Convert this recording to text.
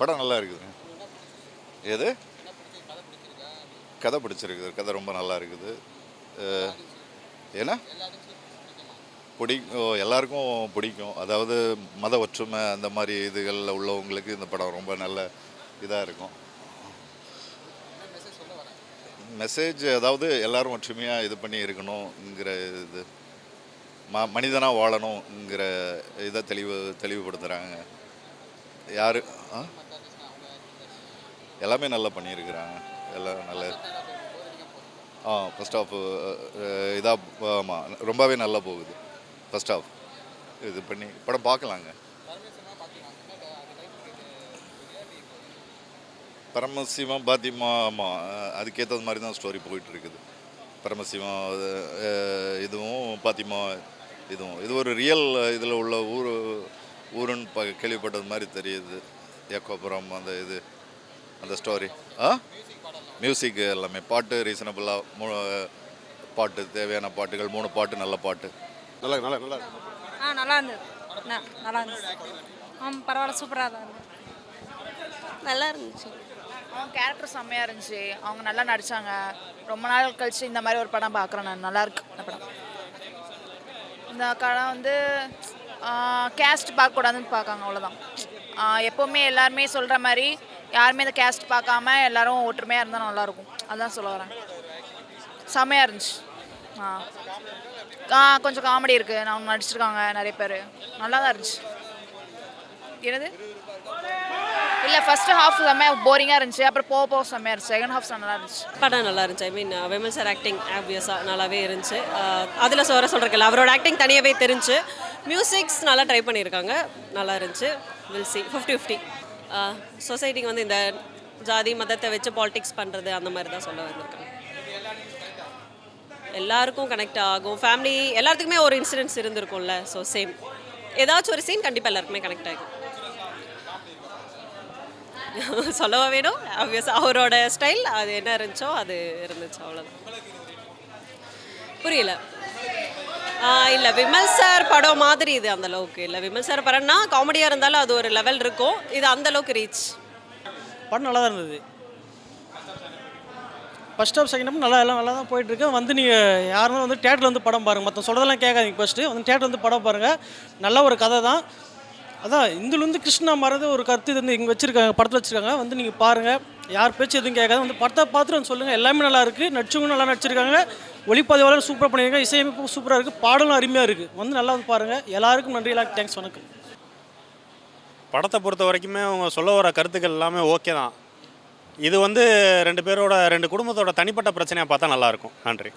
படம் நல்லா இருக்குதுங்க. எது? கதை பிடிச்சிருக்குது. கதை ரொம்ப நல்லா இருக்குது. ஏன்னா எல்லாருக்கும் பிடிக்கும். அதாவது மத ஒற்றுமை அந்த மாதிரி இதுகளில் உள்ளவங்களுக்கு இந்த படம் ரொம்ப நல்ல இதாக இருக்கும். மெசேஜ் அதாவது எல்லாரும் ஒற்றுமையாக இது பண்ணி இருக்கணுங்கிற இது மனிதனாக வாழணுங்கிற இதை தெளிவுபடுத்துகிறாங்க. யார் எல்லாமே நல்லா பண்ணியிருக்கிறாங்க. எல்லாம் நல்ல ஃபஸ்ட் ஆஃப் இதாக ஆமாம் ரொம்பவே நல்லா போகுது. ஃபஸ்ட் ஆஃப் இது பண்ணி படம் பார்க்கலாங்க. பரமசிவம் பாத்திமா ஆமாம் அதுக்கேற்றது மாதிரி தான் ஸ்டோரி போயிட்டுருக்குது. பரமசிவம் இதுவும் பாத்திமா இது ஒரு ரியல் இதில் உள்ள ஊருன்னு கேள்விப்பட்டது மாதிரி தெரியுது. ஏக்கோபுரம் அந்த ஸ்டோரி மியூசிக் எல்லாமே பாட்டு ரீசனபிளாக பாட்டு தேவையான பாட்டுகள் 3 பாட்டு நல்ல பாட்டு நல்லா நல்லா நல்லா நல்லா இருந்தது. நல்லா இருந்துச்சு. பரவாயில்ல, சூப்பராக தான் இருந்தது. நல்லா இருந்துச்சு. அவங்க கேரக்டர் செம்மையாக இருந்துச்சு. அவங்க நல்லா நடித்தாங்க. ரொம்ப நாள் கழிச்சு இந்த மாதிரி ஒரு படம் பார்க்குறேன் நான். நல்லாயிருக்கு இந்த படம். இந்த படம் வந்து கேஸ்ட் பார்க்கக்கூடாதுன்னு பார்க்காங்க, அவ்வளோதான். எப்போவுமே எல்லாருமே சொல்கிற மாதிரி யாருமே இந்த கேஸ்ட் பார்க்காம எல்லோரும் ஒற்றுமையாக இருந்தால் நல்லாயிருக்கும். அதுதான் சொல்ல வரேன். செம்மையாக இருந்துச்சு. கொஞ்சம் காமெடி இருக்குது. அவங்க நடிச்சிருக்காங்க நிறைய பேர். நல்லா தான் இருந்துச்சு. என்னது இல்லை, ஃபஸ்ட்டு ஹாஃப் செம்மையாக போரிங்காக இருந்துச்சு. அப்புறம் போக போக செம்மையாக இருந்துச்சு. செகண்ட் ஹாஃப் நல்லா இருந்துச்சு. படம் நல்லா இருந்துச்சு. ஐ மீன் விமல் சார் ஆக்டிங் ஆப்வியஸாக நல்லாவே இருந்துச்சு. அதில் சொல்கிறேன் அவரோட ஆக்டிங் தனியாகவே தெரிஞ்சு. மியூசிக்ஸ் நல்லா ட்ரை பண்ணியிருக்காங்க. நல்லா இருந்துச்சு. Will see 50-50. சொசைட்டிக்கு வந்து இந்த ஜாதி மதத்தை வச்சு பாலிடிக்ஸ் பண்ணுறது அந்த மாதிரி தான் சொல்ல வந்திருக்காங்க. எல்லாருக்கும் கனெக்ட் ஆகும். ஃபேமிலி எல்லாத்துக்குமே ஒரு இன்சிடென்ட்ஸ் இருந்திருக்கும்ல. ஸோ சேம் ஏதாச்சும் ஒரு சீன் கண்டிப்பாக எல்லாருக்குமே கனெக்ட் ஆகும். சொல்லவா வேணும்? ஆப்வியஸாக அவரோட ஸ்டைல் அது என்ன இருந்துச்சோ அது இருந்துச்சு, அவ்வளோதான். புரியல. இல்லை, விமல் சார் படம் மாதிரி இது அந்தளவுக்கு இல்லை. விமல் சார் படம்னா காமெடியாக இருந்தாலும் அது ஒரு லெவல் இருக்கும். இது அந்தளவுக்கு ரீச். படம் நல்லா தான் இருந்தது. ஃபஸ்ட் ஆஃப் செகண்ட் ஆஃப் நல்லா தான் போயிட்டுருக்கு. வந்து நீங்கள் யாருன்னா வந்து தேட்டரில் வந்து படம் பாருங்கள். மற்ற சொல்கிறதெல்லாம் கேட்காதீங்க. ஃபஸ்ட்டு வந்து தேட்டர் வந்து படம் பாருங்கள். நல்ல ஒரு கதை தான். அதான் இந்துலேருந்து கிருஷ்ணா மறந்து ஒரு கருத்து இது வந்து இங்கே வச்சுருக்காங்க, படத்தில் வச்சுருக்காங்க. வந்து நீங்கள் பாருங்கள். யார் பேச்சு எதுவும் கேட்காது. வந்து படத்தை பார்த்துட்டு வந்து சொல்லுங்கள். எல்லாமே நல்லா இருக்குது. நடிச்சவங்க நல்லா நடிச்சிருக்காங்க. ஒளிப்பதிவாளர் சூப்பராக பண்ணியிருக்காங்க. இசையமைப்பு சூப்பராக இருக்குது. பாடலும் அருமையாக இருக்குது. வந்து நல்லா வந்து பாருங்கள். எல்லாருக்கும் நன்றி. எல்லாருக்கும் தேங்க்ஸ். வணக்கம். படத்தை பொறுத்த வரைக்குமே அவங்க சொல்ல வர கருத்துக்கள் எல்லாமே ஓகே தான். இது வந்து 2 குடும்பத்தோட தனிப்பட்ட பிரச்சனையாக பார்த்தா நல்லாயிருக்கும். நன்றி.